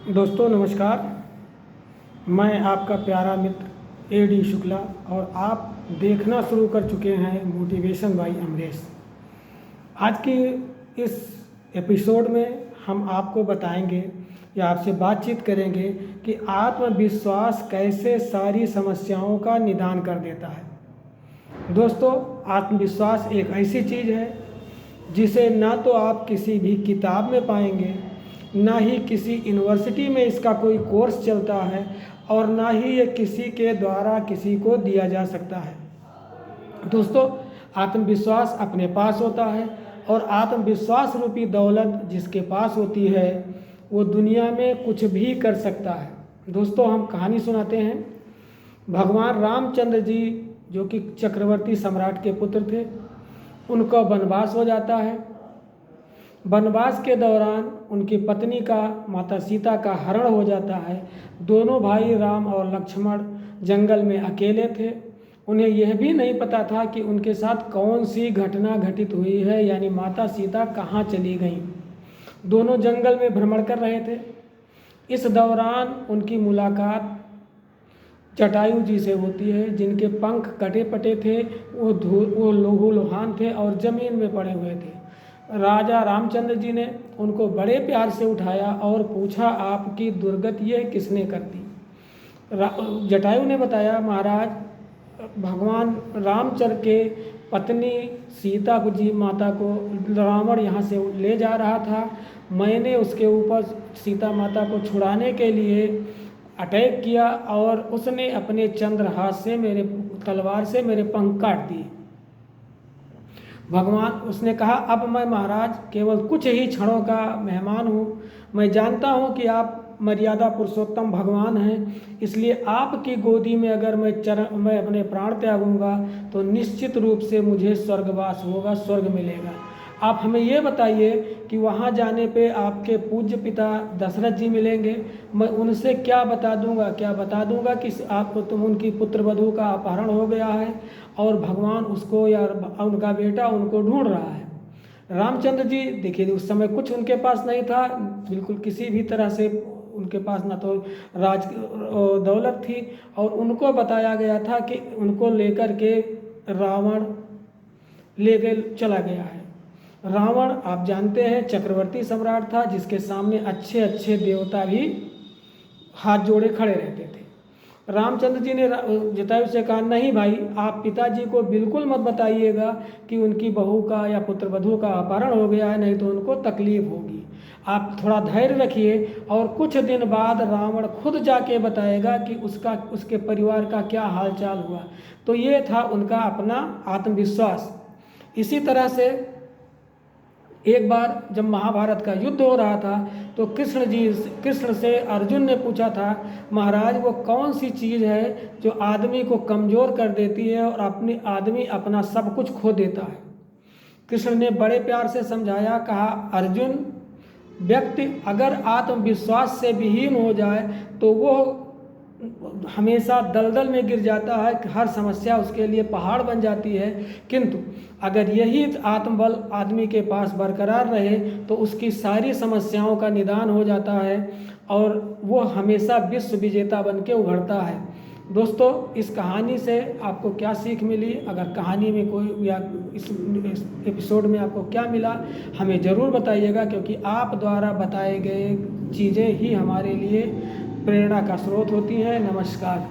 दोस्तों नमस्कार। मैं आपका प्यारा मित्र एडी शुक्ला और आप देखना शुरू कर चुके हैं मोटिवेशन बाय अमरेश। आज की इस एपिसोड में हम आपको बताएंगे या आपसे बातचीत करेंगे कि आत्मविश्वास कैसे सारी समस्याओं का निदान कर देता है। दोस्तों, आत्मविश्वास एक ऐसी चीज़ है जिसे ना तो आप किसी भी किताब में पाएंगे, ना ही किसी यूनिवर्सिटी में इसका कोई कोर्स चलता है और ना ही ये किसी के द्वारा किसी को दिया जा सकता है। दोस्तों, आत्मविश्वास अपने पास होता है और आत्मविश्वास रूपी दौलत जिसके पास होती है वो दुनिया में कुछ भी कर सकता है। दोस्तों, हम कहानी सुनाते हैं। भगवान रामचंद्र जी जो कि चक्रवर्ती सम्राट के पुत्र थे, उनका वनवास हो जाता है। वनवास के दौरान उनकी पत्नी का, माता सीता का हरण हो जाता है। दोनों भाई राम और लक्ष्मण जंगल में अकेले थे। उन्हें यह भी नहीं पता था कि उनके साथ कौन सी घटना घटित हुई है, यानी माता सीता कहाँ चली गईं। दोनों जंगल में भ्रमण कर रहे थे। इस दौरान उनकी मुलाकात जटायु जी से होती है, जिनके पंख कटे पटे थे, वो लहूलुहान थे और ज़मीन में पड़े हुए थे। राजा रामचंद्र जी ने उनको बड़े प्यार से उठाया और पूछा, आपकी दुर्गति ये किसने कर दी। जटायु ने बताया, महाराज, भगवान रामचंद्र के पत्नी सीता जी माता को रावण यहाँ से ले जा रहा था। मैंने उसके ऊपर सीता माता को छुड़ाने के लिए अटैक किया और उसने अपने चंद्रहास से, मेरे तलवार से मेरे पंख काट दिए। भगवान उसने कहा, अब मैं महाराज केवल कुछ ही क्षणों का मेहमान हूँ। मैं जानता हूँ कि आप मर्यादा पुरुषोत्तम भगवान हैं, इसलिए आपकी गोदी में अगर मैं अपने प्राण त्यागूंगा तो निश्चित रूप से मुझे स्वर्गवास होगा, स्वर्ग मिलेगा। आप हमें ये बताइए कि वहाँ जाने पे आपके पूज्य पिता दशरथ जी मिलेंगे, मैं उनसे क्या बता दूंगा कि आपको उनकी पुत्र वधू का अपहरण हो गया है और भगवान उसको या उनका बेटा उनको ढूंढ रहा है। रामचंद्र जी देखिए, उस समय कुछ उनके पास नहीं था, बिल्कुल किसी भी तरह से उनके पास ना तो राज दौलत थी, और उनको बताया गया था कि उनको लेकर के रावण ले गए चला गया है। रावण आप जानते हैं चक्रवर्ती सम्राट था, जिसके सामने अच्छे अच्छे देवता भी हाथ जोड़े खड़े रहते थे। रामचंद्र जी ने जटायु से कहा, नहीं भाई, आप पिताजी को बिल्कुल मत बताइएगा कि उनकी बहू का या पुत्रवधू का अपहरण हो गया है, नहीं तो उनको तकलीफ होगी। आप थोड़ा धैर्य रखिए और कुछ दिन बाद रावण खुद जाके बताएगा कि उसके परिवार का क्या हालचाल हुआ। तो ये था उनका अपना आत्मविश्वास। इसी तरह से एक बार जब महाभारत का युद्ध हो रहा था तो कृष्ण से अर्जुन ने पूछा था, महाराज, वो कौन सी चीज़ है जो आदमी को कमज़ोर कर देती है और आदमी अपना सब कुछ खो देता है। कृष्ण ने बड़े प्यार से समझाया, कहा, अर्जुन, व्यक्ति अगर आत्मविश्वास से विहीन हो जाए तो वो हमेशा दलदल में गिर जाता है, हर समस्या उसके लिए पहाड़ बन जाती है। किंतु अगर यही आत्मबल आदमी के पास बरकरार रहे तो उसकी सारी समस्याओं का निदान हो जाता है और वो हमेशा विश्व विजेता बन के उभरता है। दोस्तों, इस कहानी से आपको क्या सीख मिली? अगर कहानी में कोई या इस एपिसोड में आपको क्या मिला, हमें ज़रूर बताइएगा, क्योंकि आप द्वारा बताए गए चीज़ें ही हमारे लिए प्रेरणा का स्रोत होती है। नमस्कार।